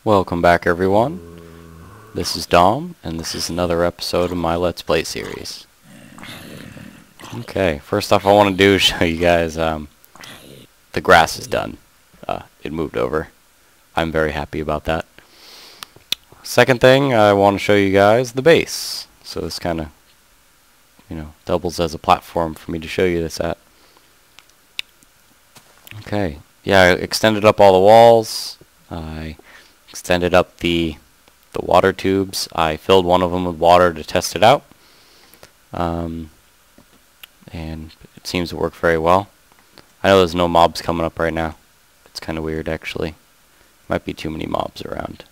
Welcome back, everyone. This is Dom, and this is another episode of my Let's Play series. Okay, first off I want to do is show you guys the grass is done. It moved over. I'm very happy about that. Second thing, I want to show you guys the base. So this kind of, doubles as a platform for me to show you this at. Okay, yeah, I extended up all the walls. I extended up the water tubes. I filled one of them with water to test it out. And it seems to work very well. I know there's no mobs coming up right now. It's kind of weird, actually. Might be too many mobs around.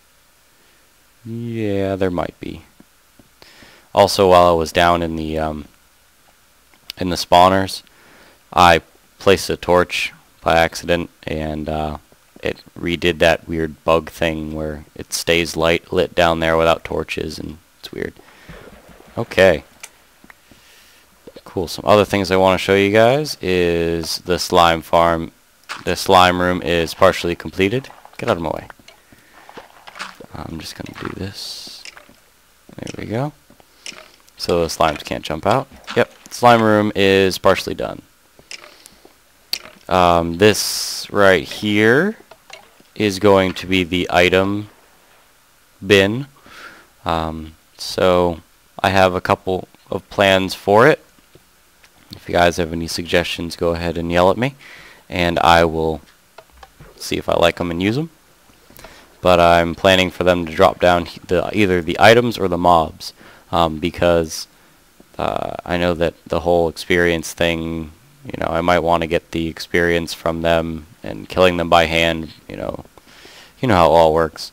Yeah, there might be. Also, while I was down in the spawners, I placed a torch by accident, and it redid that weird bug thing where it stays lit down there without torches, and it's weird. Okay. Cool. Some other things I want to show you guys is the slime farm. The slime room is partially completed. Get out of my way. I'm just going to do this. There we go. So the slimes can't jump out. Yep. Slime room is partially done. This right here is going to be the item bin. So I have a couple of plans for it. If you guys have any suggestions, go ahead and yell at me, and I will see if I like them and use them. But I'm planning for them to drop down either the items or the mobs, because I know that the whole experience thing, I might want to get the experience from them and killing them by hand, you know how it all works.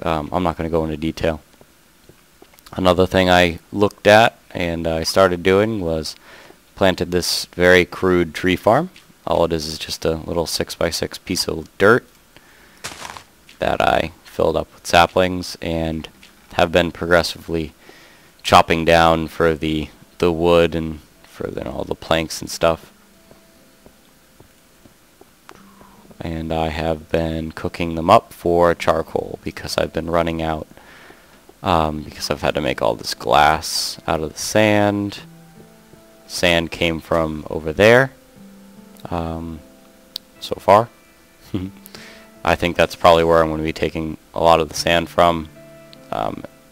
I'm not going to go into detail. Another thing I looked at and I started doing was planted this very crude tree farm. All it is just a little 6x6 piece of dirt that I filled up with saplings and have been progressively chopping down for the wood and for all the planks and stuff. And I have been cooking them up for charcoal because I've been running out, because I've had to make all this glass out of the sand. Sand came from over there, so far. I think that's probably where I'm going to be taking a lot of the sand from,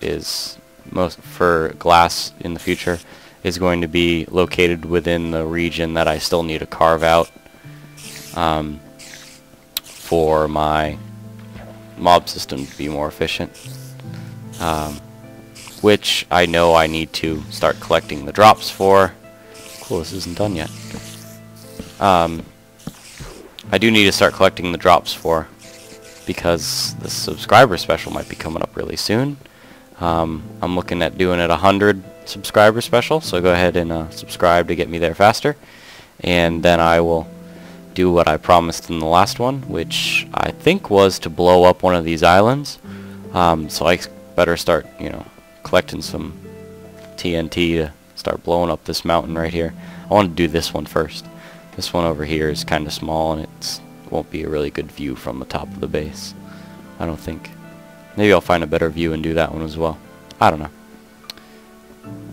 is most for glass in the future is going to be located within the region that I still need to carve out for my mob system to be more efficient, which I know I need to start collecting the drops for. Cool, this isn't done yet. I do need to start collecting the drops for, because the subscriber special might be coming up really soon. I'm looking at doing it 100 subscriber special, so go ahead and subscribe to get me there faster, and then I will do what I promised in the last one, which I think was to blow up one of these islands. So I better start, collecting some TNT to start blowing up this mountain right here. I want to do this one first. This one over here is kind of small, and it won't be a really good view from the top of the base, I don't think. Maybe I'll find a better view and do that one as well. I don't know.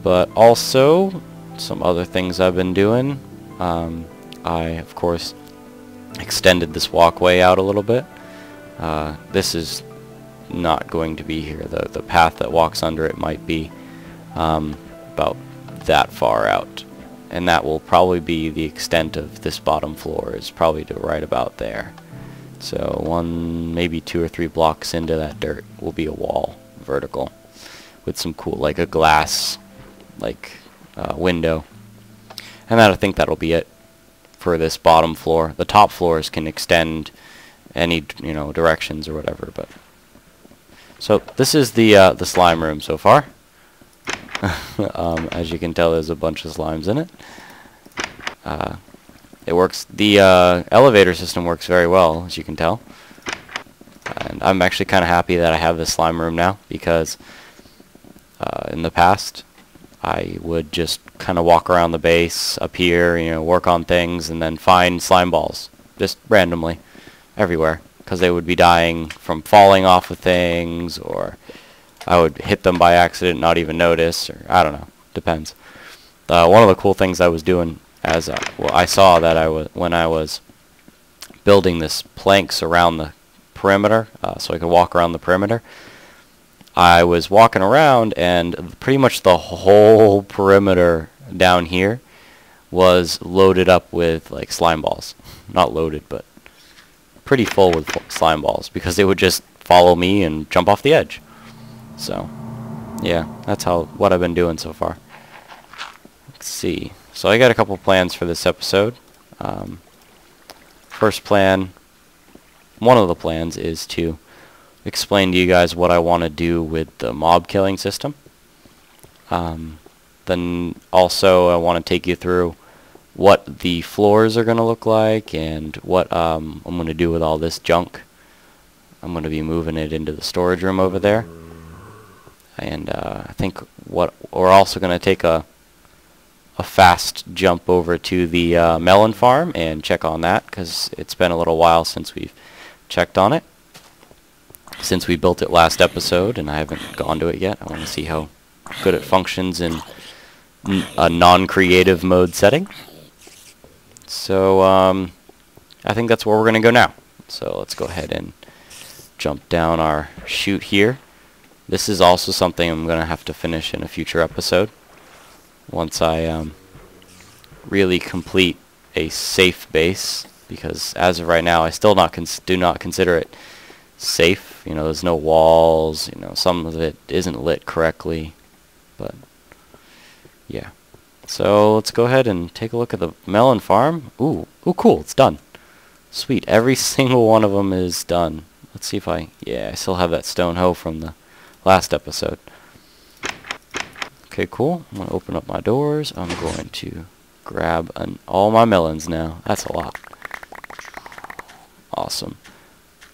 But also, some other things I've been doing. I, of course, extended this walkway out a little bit. This is not going to be here. The path that walks under it might be about that far out. And that will probably be the extent of this bottom floor, is probably to right about there. So maybe 2 or 3 blocks into that dirt will be a wall, vertical, with some cool, like a glass, window. And I think that'll be it for this bottom floor. The top floors can extend any, directions or whatever. But so this is the slime room so far. As you can tell, there's a bunch of slimes in it. It works. The elevator system works very well, as you can tell. And I'm actually kind of happy that I have this slime room now, because in the past I would just kind of walk around the base up here, work on things, and then find slime balls just randomly everywhere. because they would be dying from falling off of things, or I would hit them by accident and not even notice, or I don't know, depends. One of the cool things I was doing as well, I saw that when I was building this planks around the perimeter, so I could walk around the perimeter. I was walking around, and pretty much the whole perimeter down here was loaded up with like slime balls. Not loaded, but pretty full with slime balls, because they would just follow me and jump off the edge. So yeah, that's what I've been doing so far. Let's see. So I got a couple plans for this episode. First plan, one of the plans is to explain to you guys what I want to do with the mob killing system. Then also I want to take you through what the floors are going to look like, and what I'm going to do with all this junk. I'm going to be moving it into the storage room over there. And I think what we're also going to take a fast jump over to the melon farm and check on that, because it's been a little while since we've checked on it. Since we built it last episode, and I haven't gone to it yet. I want to see how good it functions in a non-creative mode setting. So I think that's where we're going to go now. So let's go ahead and jump down our chute here. This is also something I'm going to have to finish in a future episode, once I really complete a safe base, because as of right now I still do not consider it safe. You know, there's no walls, you know, some of it isn't lit correctly, but yeah. So let's go ahead and take a look at the melon farm. Ooh, cool, it's done. Sweet, every single one of them is done. Let's see if I still have that stone hoe from the last episode. Okay, cool. I'm going to open up my doors. I'm going to grab all my melons now. That's a lot. Awesome.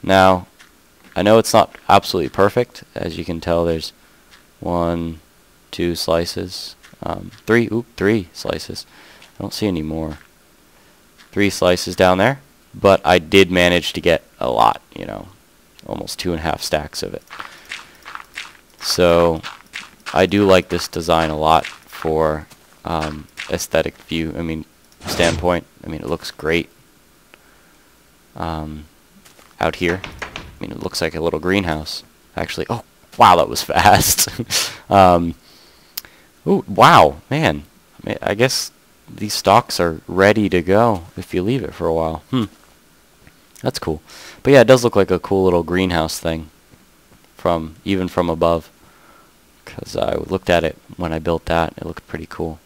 Now, I know it's not absolutely perfect. As you can tell, there's 1, 2 slices. 3 slices. I don't see any more. 3 slices down there. But I did manage to get a lot, you know, almost 2.5 stacks of it. So I do like this design a lot for aesthetic standpoint. I mean, it looks great out here. I mean, it looks like a little greenhouse. Actually, oh, wow, that was fast. Ooh, wow, man. I guess these stalks are ready to go if you leave it for a while. That's cool. But yeah, it does look like a cool little greenhouse thing, even from above. Because I looked at it when I built that. It looked pretty cool.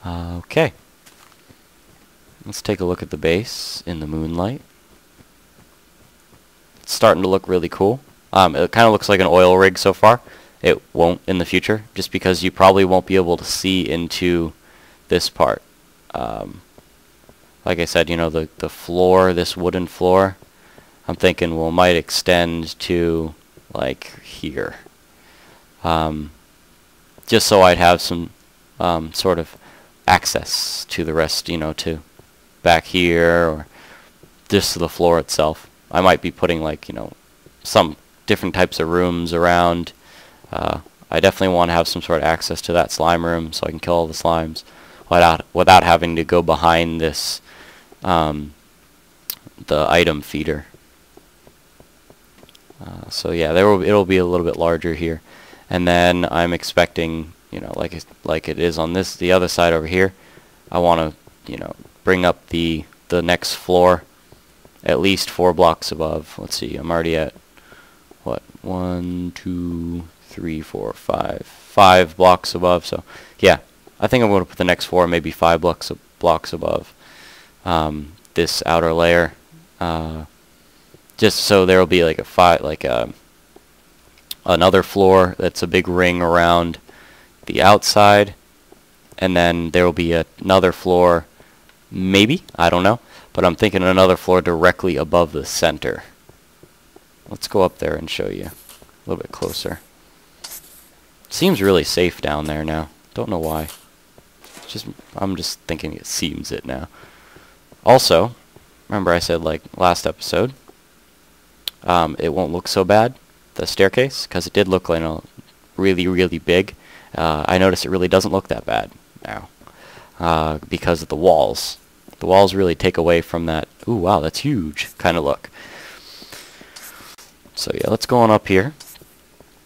Okay. Let's take a look at the base in the moonlight. It's starting to look really cool. It kind of looks like an oil rig so far. It won't in the future, just because you probably won't be able to see into this part. Like I said, you know, the floor, this wooden floor, I'm thinking, well, might extend to like here. Just so I'd have some sort of access to the rest, you know, to back here, or just to the floor itself. I might be putting, like, you know, some different types of rooms around. I definitely want to have some sort of access to that slime room so I can kill all the slimes without having to go behind this the item feeder. So yeah, it'll be a little bit larger here. And then I'm expecting, you know, like it is on the other side over here, I want to, you know, bring up the next floor at least 4 blocks above. Let's see, I'm already at what, 1, 2, 3, 4, 5 blocks above. So yeah, I think I'm going to put the next floor maybe 5 blocks above this outer layer, just so there will be like another floor that's a big ring around the outside, and then there will be another floor, maybe, I don't know, but I'm thinking another floor directly above the center. Let's go up there and show you a little bit closer. Seems really safe down there now. Don't know why. I'm just thinking it seems it now. Also, remember I said like last episode, it won't look so bad, the staircase, because it did look like really, really big. I noticed it really doesn't look that bad now because of the walls. The walls really take away from that, ooh, wow, that's huge kind of look. So yeah, let's go on up here.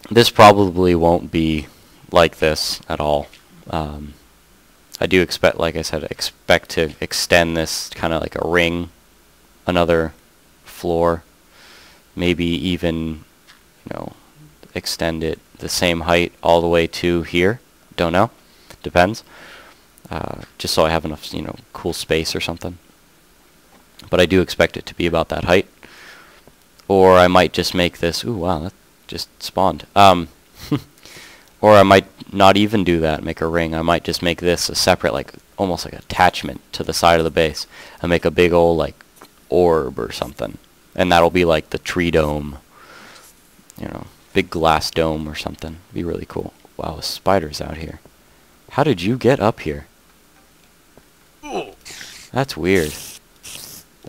This probably won't be like this at all. I do expect, like I said, expect to extend this kind of like a ring, another floor, maybe even, you know, extend it the same height all the way to here. Don't know, depends. Just so I have enough, you know, cool space or something. But I do expect it to be about that height. Or I might just make this, ooh, wow, that just spawned. Or I might not even do that, make a ring. I might just make this a separate, like, almost like attachment to the side of the base. And make a big old, like, orb or something. And that'll be like the tree dome. You know, big glass dome or something. Be really cool. Wow, there's spiders out here. How did you get up here? That's weird.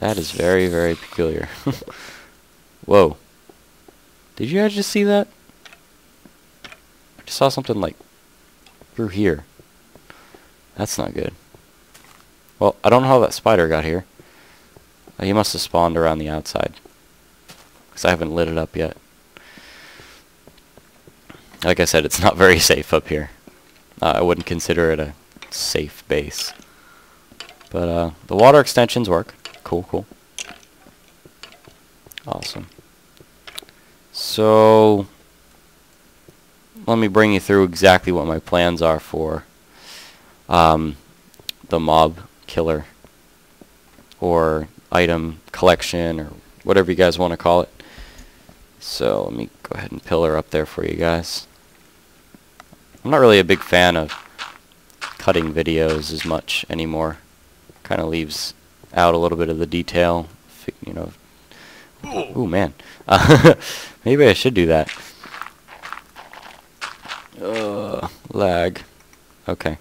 That is very, very peculiar. Whoa. Did you guys just see that? I just saw something like through here. That's not good. Well, I don't know how that spider got here. He must have spawned around the outside. Because I haven't lit it up yet. Like I said, it's not very safe up here. I wouldn't consider it a safe base. But the water extensions work. Cool, cool. Awesome. So, let me bring you through exactly what my plans are for the mob killer or item collection or whatever you guys want to call it. So let me go ahead and pillar up there for you guys. I'm not really a big fan of cutting videos as much anymore. Kind of leaves out a little bit of the detail, you know. Ooh, man. Maybe I should do that. Lag. Okay.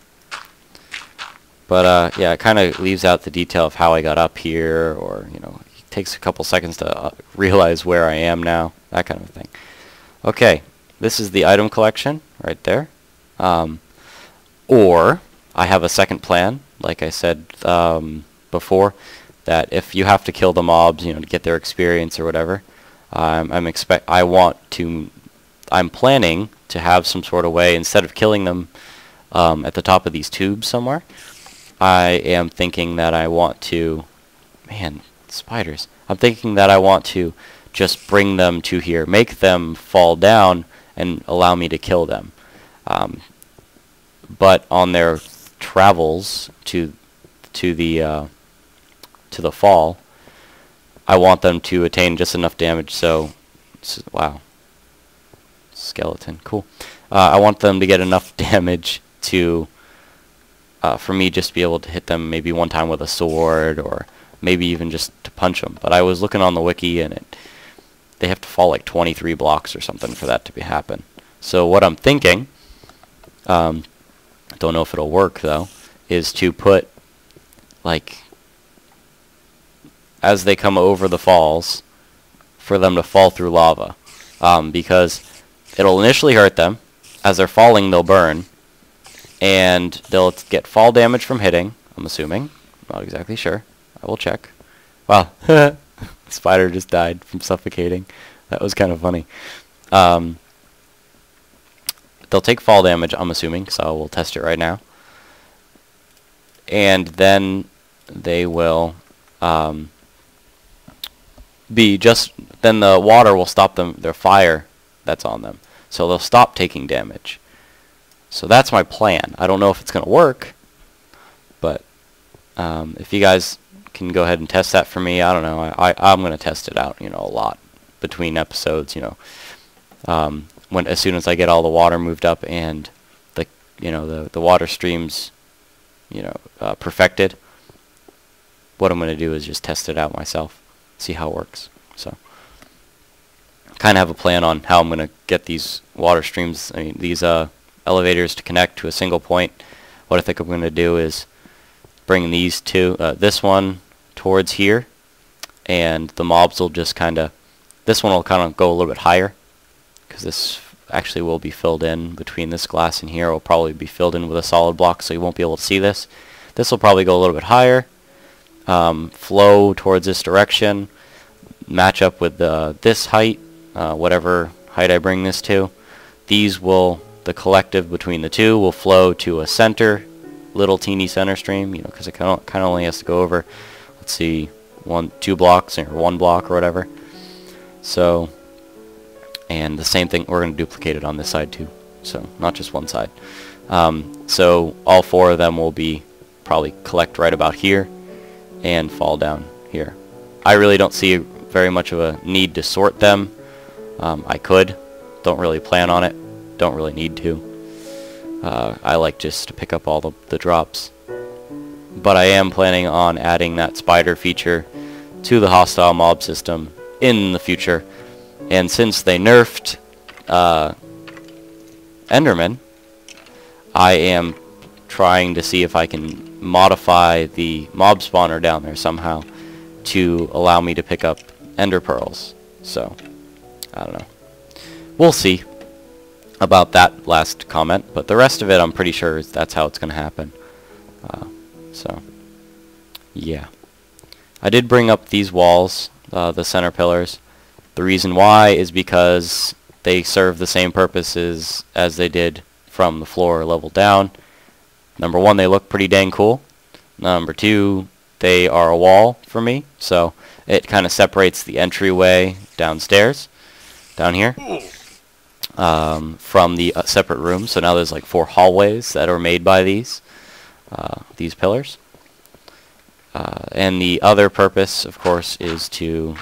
But yeah, it kind of leaves out the detail of how I got up here, or, you know, it takes a couple seconds to realize where I am now, that kind of thing. Okay, this is the item collection right there. Or I have a second plan, like I said before, that if you have to kill the mobs, you know, to get their experience or whatever, I'm planning to have some sort of way, instead of killing them at the top of these tubes somewhere, I am thinking that I want to, man, spiders. I'm thinking that I want to just bring them to here, make them fall down, and allow me to kill them. But on their travels to the fall, I want them to attain just enough damage. So, wow, skeleton, cool. I want them to get enough damage to for me just to be able to hit them maybe one time with a sword, or maybe even just to punch them. But I was looking on the wiki, and they have to fall like 23 blocks or something for that to happen. So what I'm thinking, don't know if it'll work though, is to put, like, as they come over the falls, for them to fall through lava, because it'll initially hurt them. As they're falling, they'll burn, and they'll get fall damage from hitting, I'm assuming. Not exactly sure. I will check. Wow. The spider just died from suffocating. That was kind of funny. They'll take fall damage, I'm assuming, so we'll test it right now. And then they will then the water will stop their fire that's on them. So they'll stop taking damage. So that's my plan. I don't know if it's going to work, but if you guys can go ahead and test that for me, I don't know. I'm going to test it out, you know, a lot between episodes, you know. As soon as I get all the water moved up and the water streams, you know, perfected, what I'm going to do is just test it out myself, see how it works. So, kind of have a plan on how I'm going to get these water streams, these elevators to connect to a single point. What I think I'm going to do is bring these two, this one towards here, and the mobs will just kind of, this one will kind of go a little bit higher, because this actually will be filled in between this glass and here. It will probably be filled in with a solid block, so you won't be able to see this. This will probably go a little bit higher, flow towards this direction, match up with this height, whatever height I bring this to. These will, the collective between the two will flow to a center, little teeny center stream, you know, because it kind of only has to go over, let's see, 2 blocks or 1 block or whatever. So, and the same thing, we're going to duplicate it on this side too, so not just one side. So all 4 of them will be probably collect right about here and fall down here. I really don't see very much of a need to sort them. I could, don't really plan on it, don't really need to. I like just to pick up all the drops. But I am planning on adding that spider feature to the hostile mob system in the future. And since they nerfed Enderman, I am trying to see if I can modify the mob spawner down there somehow to allow me to pick up ender pearls. So, I don't know. We'll see about that last comment, but the rest of it I'm pretty sure that's how it's going to happen. So, yeah. I did bring up these walls, the center pillars. The reason why is because they serve the same purposes as they did from the floor level down. Number 1, they look pretty dang cool. Number 2, they are a wall for me, so it kind of separates the entryway downstairs, down here, from the separate rooms. So now there's like 4 hallways that are made by these pillars. And the other purpose, of course, is to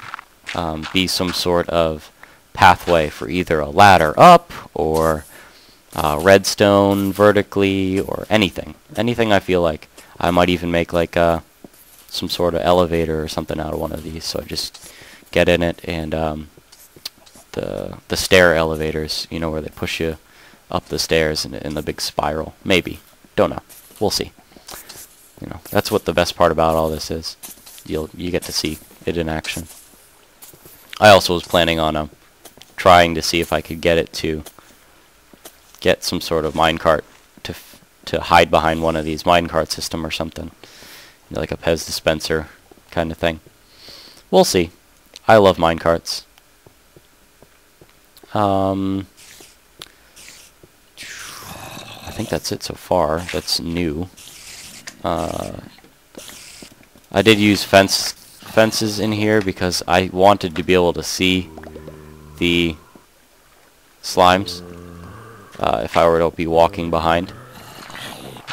be some sort of pathway for either a ladder up or redstone vertically or anything. Anything I feel like. I might even make like some sort of elevator or something out of one of these. So I just get in it, and the stair elevators, you know, where they push you up the stairs in the big spiral. Maybe. Don't know. We'll see. You know, that's what the best part about all this is. You get to see it in action. I also was planning on trying to see if I could get it to get some sort of minecart to hide behind one of these minecart system or something. You know, like a Pez dispenser kind of thing. We'll see. I love minecarts. I think that's it so far. That's new. I did use fences in here because I wanted to be able to see the slimes if I were to be walking behind,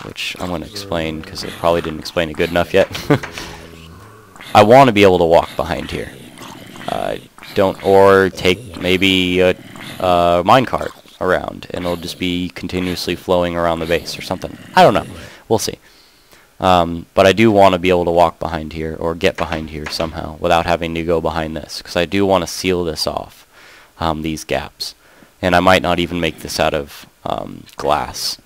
which I'm going to explain because I probably didn't explain it good enough yet. I want to be able to walk behind here. Or take maybe a minecart around, and it'll just be continuously flowing around the base or something. I don't know. We'll see. But I do want to be able to walk behind here, or get behind here somehow, without having to go behind this, because I do want to seal this off, these gaps. And I might not even make this out of glass.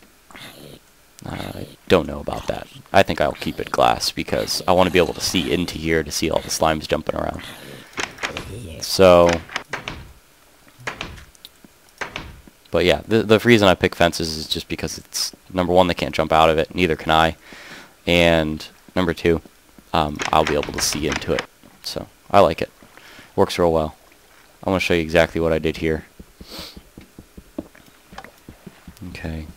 I don't know about that. I think I'll keep it glass, because I want to be able to see into here to see all the slimes jumping around. So, but yeah, the reason I pick fences is just because it's, number 1, they can't jump out of it, neither can I. And number 2, I'll be able to see into it. So I like it. Works real well. I'm going to show you exactly what I did here. Okay.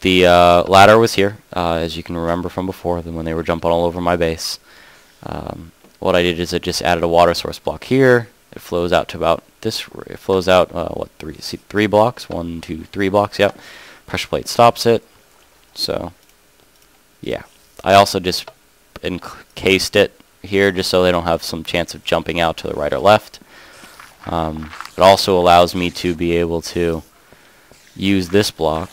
The ladder was here, as you can remember from before, when they were jumping all over my base. What I did is I just added a water source block here. It flows out to about this. It flows out, what, 3 blocks? 1, 2, 3 blocks, yep. Pressure plate stops it. So, yeah. I also just encased it here just so they don't have some chance of jumping out to the right or left. It also allows me to be able to use this block,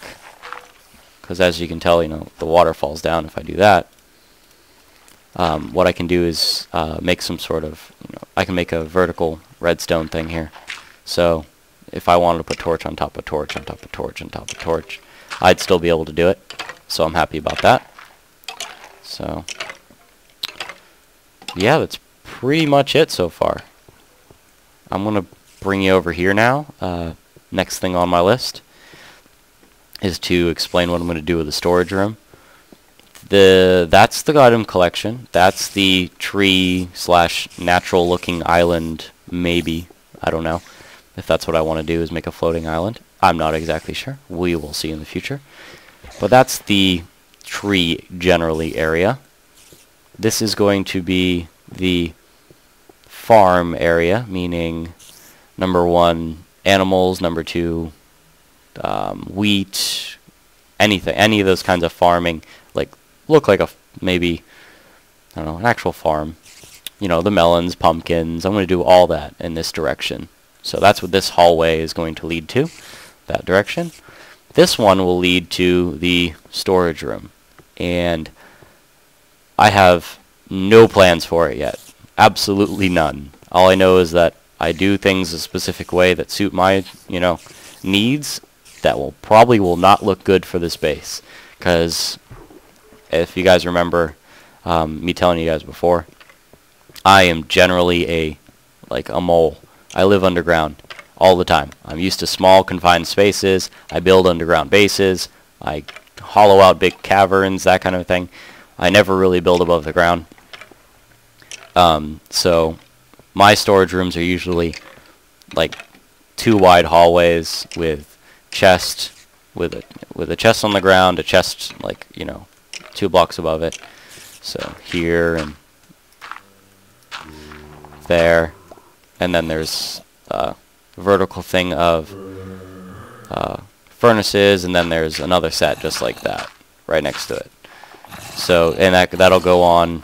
because as you can tell, you know, the water falls down if I do that. What I can do is make some sort of, you know, I can make a vertical redstone thing here. So if I wanted to put torch on top of torch on top of torch on top of torch, I'd still be able to do it. So I'm happy about that. So yeah, that's pretty much it so far. I'm going to bring you over here now. Next thing on my list is to explain what I'm going to do with the storage room. That's the item collection. That's the tree / natural looking island, maybe. I don't know if that's what I want to do, is make a floating island. I'm not exactly sure. We will see in the future. But that's the tree generally area. This is going to be the farm area, meaning number 1, animals, number 2, wheat, anything, any of those kinds of farming, like look like a maybe, I don't know, an actual farm. You know, the melons, pumpkins. I'm going to do all that in this direction. So that's what this hallway is going to lead to, that direction. This one will lead to the storage room, and I have no plans for it yet. Absolutely none. All I know is that I do things a specific way that suit my, needs that probably will not look good for this base. Because if you guys remember me telling you guys before, I am generally like a mole. I live underground all the time. I'm used to small confined spaces. I build underground bases. I hollow out big caverns, that kind of thing. I never really build above the ground. So my storage rooms are usually like 2 wide hallways with chest, with a chest on the ground, a chest like 2 blocks above it. So here and there, and then there's a vertical thing of furnaces, and then there's another set just like that right next to it. So, and that'll go on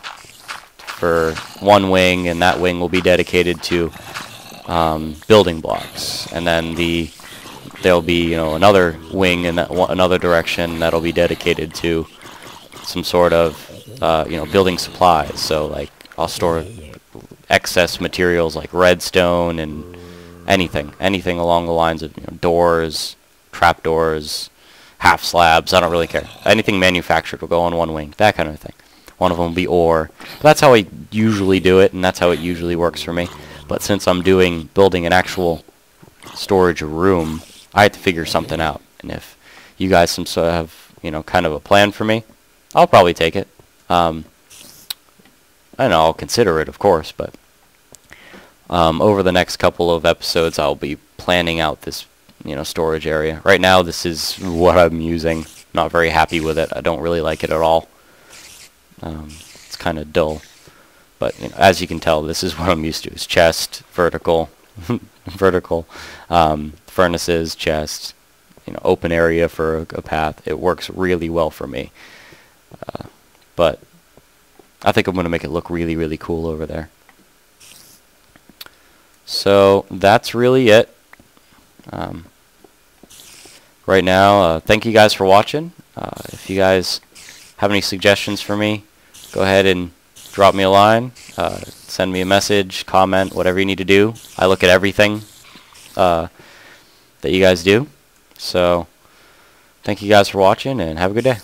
for 1 wing, and that wing will be dedicated to building blocks, and then there'll be another wing in that another direction that'll be dedicated to some sort of building supplies. So like I'll store excess materials like redstone and anything along the lines of doors, trapdoors, half slabs. I don't really care. Anything manufactured will go on 1 wing, that kind of thing. One of them will be ore. But that's how I usually do it, and that's how it usually works for me. But since I'm building an actual storage room, I have to figure something out. And if you guys have kind of a plan for me, I'll probably take it. And I'll consider it, of course. But over the next couple of episodes, I'll be planning out this storage area. Right now, this is what I'm using. Not very happy with it. I don't really like it at all. It's kind of dull, but as you can tell, this is what I'm used to: is chest, vertical, furnaces, chest, open area for a path. It works really well for me, but I think I'm going to make it look really, really cool over there. So that's really it. Right now, thank you guys for watching. If you guys have any suggestions for me, go ahead and drop me a line, send me a message, comment, whatever you need to do. I look at everything that you guys do. So thank you guys for watching, and have a good day.